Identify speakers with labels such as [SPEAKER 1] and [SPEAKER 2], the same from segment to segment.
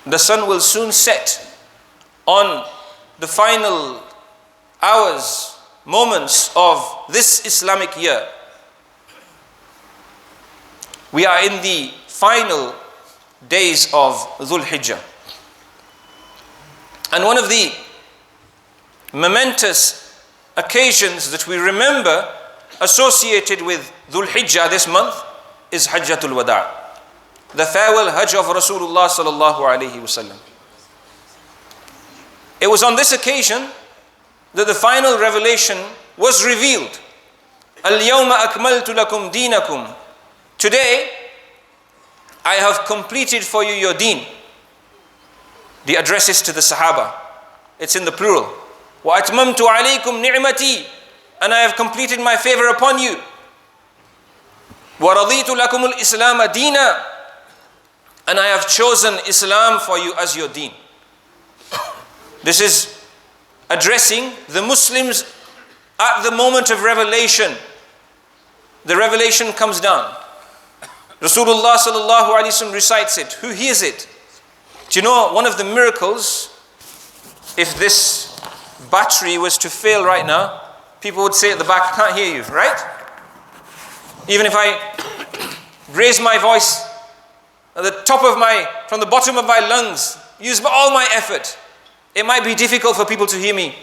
[SPEAKER 1] The sun will soon set on the final hours, moments of this Islamic year. We are in the final days of Dhul Hijjah. And one of the momentous occasions that we remember associated with Dhul Hijjah this month is Hajjatul Wada', the farewell Hajj of Rasulullah sallallahu alaihi wasallam. It was on this occasion that the final revelation was revealed. Al-yawma akmaltu lakum deenakum. Today, I have completed for you your deen. The address is to the Sahaba. It's in the plural. Wa atmamtu alaykum ni'mati. And I have completed my favor upon you. Wa raditu lakum al-islam deena. And I have chosen Islam for you as your deen. This is addressing the Muslims at the moment of revelation. The revelation comes down. Rasulullah sallallahu alaihi wasallam recites it. Who hears it? Do you know one of the miracles? If this battery was to fail right now, people would say at the back, can't hear you, right? Even if I raise my voice at the top of from the bottom of my lungs, use all my effort, it might be difficult for people to hear me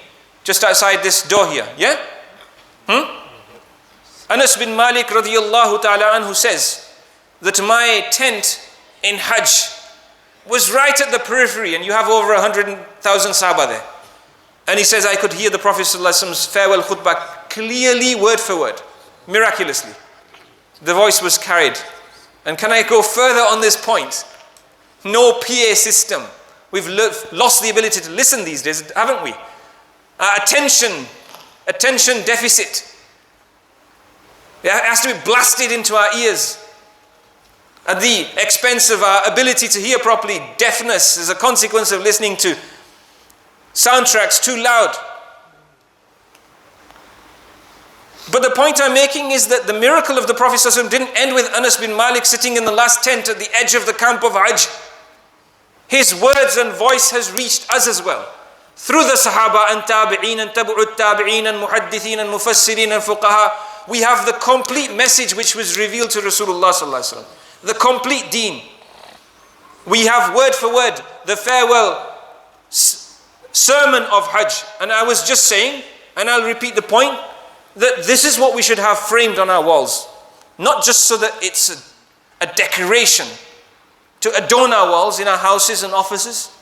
[SPEAKER 1] just outside this door here. Yeah? Anas bin Malik radiyallahu ta'ala anhu says that my tent in Hajj was right at the periphery, and you have over 100,000 Sahaba there. And he says, I could hear the Prophet ﷺ's farewell khutbah clearly, word for word, miraculously. The voice was carried. And can I go further on this point? No PA system. We've lost the ability to listen these days, haven't we? Attention deficit. It has to be blasted into our ears at the expense of our ability to hear properly. Deafness is a consequence of listening to soundtracks too loud. But the point I'm making is that the miracle of the Prophet ﷺ didn't end with Anas bin Malik sitting in the last tent at the edge of the camp of Hajj. His words and voice has reached us as well. Through the Sahaba and Tabi'een and Tabu'ut Tabi'een and Muhaddithin and Mufassirin and Fuqaha, we have the complete message which was revealed to Rasulullah ﷺ. The complete deen. We have word for word the farewell sermon of Hajj. And I was just saying, and I'll repeat the point, that this is what we should have framed on our walls. Not just so that it's a decoration to adorn our walls in our houses and offices,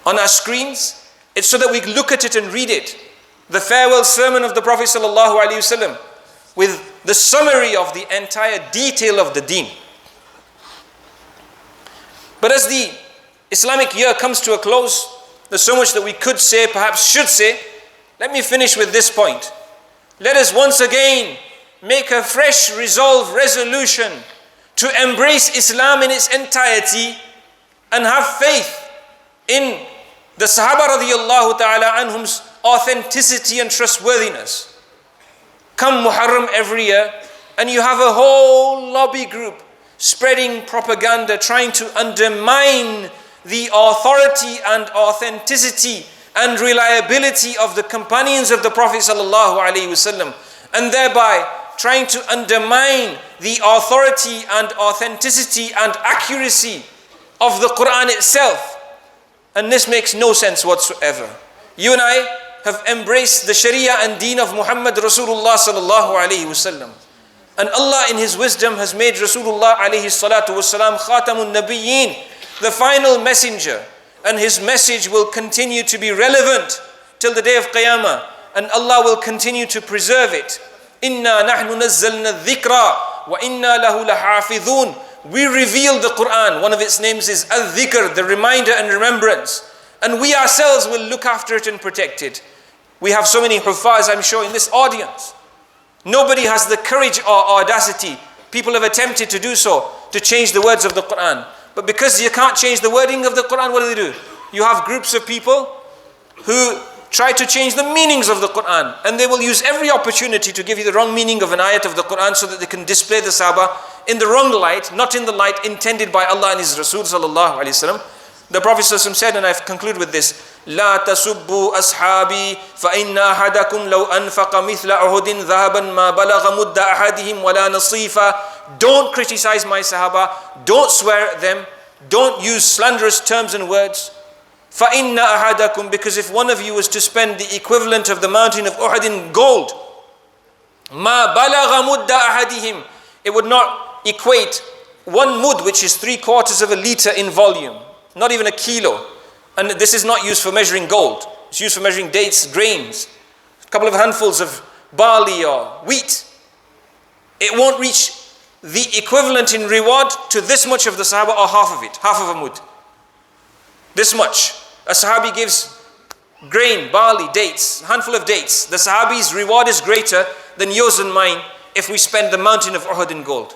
[SPEAKER 1] on our screens. It's so that we look at it and read it. The farewell sermon of the Prophet ﷺ with the summary of the entire detail of the deen. But as the Islamic year comes to a close, there's so much that we could say, perhaps should say. Let me finish with this point. Let us once again make a fresh resolution to embrace Islam in its entirety and have faith in the Sahaba radiyallahu ta'ala anhum's authenticity and trustworthiness. Come Muharram every year and you have a whole lobby group spreading propaganda, trying to undermine the authority and authenticity and reliability of the companions of the Prophet sallallahu alaihi wasallam, and thereby trying to undermine the authority and authenticity and accuracy of the Quran itself. And this makes no sense whatsoever. You and I have embraced the Sharia and Deen of Muhammad Rasulullah sallallahu alaihi wasallam, and Allah in His wisdom has made Rasulullah alayhi salatu wasalam Khatamun Nabiyyin, the final messenger. And his message will continue to be relevant till the day of Qiyamah, and Allah will continue to preserve it. Inna nahnu nazzalna dhikra wa inna lahu lahafidhun. We reveal the Quran. One of its names is al-dhikr, the reminder and remembrance. And we ourselves will look after it and protect it. We have so many huffaz, I'm sure, in this audience. Nobody has the courage or audacity. People have attempted to do so, to change the words of the Quran. But because you can't change the wording of the Quran, what do? You have groups of people who try to change the meanings of the Quran, and they will use every opportunity to give you the wrong meaning of an ayat of the Quran so that they can display the Sahaba in the wrong light, not in the light intended by Allah and His Rasul sallallahu alaihi wasallam. The Prophet said, and I've concluded with this, لا تسبوا أصحابي فإن أحدكم لو أنفق مثل أحد ذهبا ما بلغ مد أحدهم ولا نصيفا. Don't criticize my Sahaba, don't swear at them, don't use slanderous terms and words. فَإِنَّ أَحَدَكُمْ, because if one of you was to spend the equivalent of the mountain of Uhud in gold, مَا بَلَغَ مُدَّ أَحَدِهِمْ, it would not equate one mud, which is 3/4 of a liter in volume, not even a kilo. And this is not used for measuring gold, it's used for measuring dates, grains, a couple of handfuls of barley or wheat. It won't reach the equivalent in reward to this much of the Sahaba, or half of it, half of a mud. This much. A Sahabi gives grain, barley, dates, a handful of dates. The Sahabi's reward is greater than yours and mine if we spend the mountain of Uhud in gold.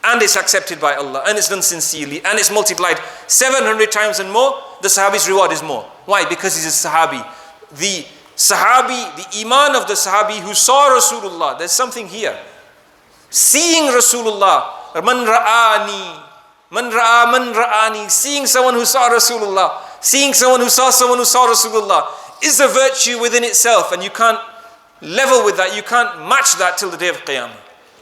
[SPEAKER 1] And it's accepted by Allah, and it's done sincerely, and it's multiplied 700 times and more. The Sahabi's reward is more. Why? Because he's a Sahabi. The Sahabi, the Iman of the Sahabi who saw Rasulullah. There's something here. Seeing Rasulullah. Man ra'ani. Man ra'ani, seeing someone who saw Rasulullah, seeing someone who saw Rasulullah is a virtue within itself, and you can't level with that, you can't match that till the day of Qiyamah.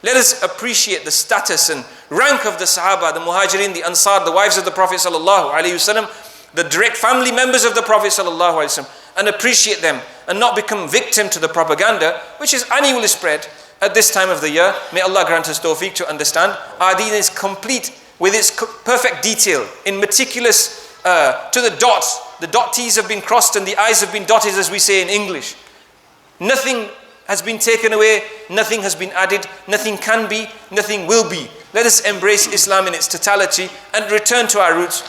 [SPEAKER 1] Let us appreciate the status and rank of the Sahaba, the Muhajirin, the Ansar, the wives of the Prophet sallallahu alaihi wasallam, the direct family members of the Prophet sallallahu alaihi wasallam, and appreciate them and not become victim to the propaganda which is annually spread at this time of the year. May Allah grant us tawfiq to understand. Our deen is complete with its perfect detail, in meticulous to the dots. The dot T's have been crossed and the I's have been dotted, as we say in English. Nothing has been taken away, nothing has been added, nothing can be, nothing will be. Let us embrace Islam in its totality and return to our roots.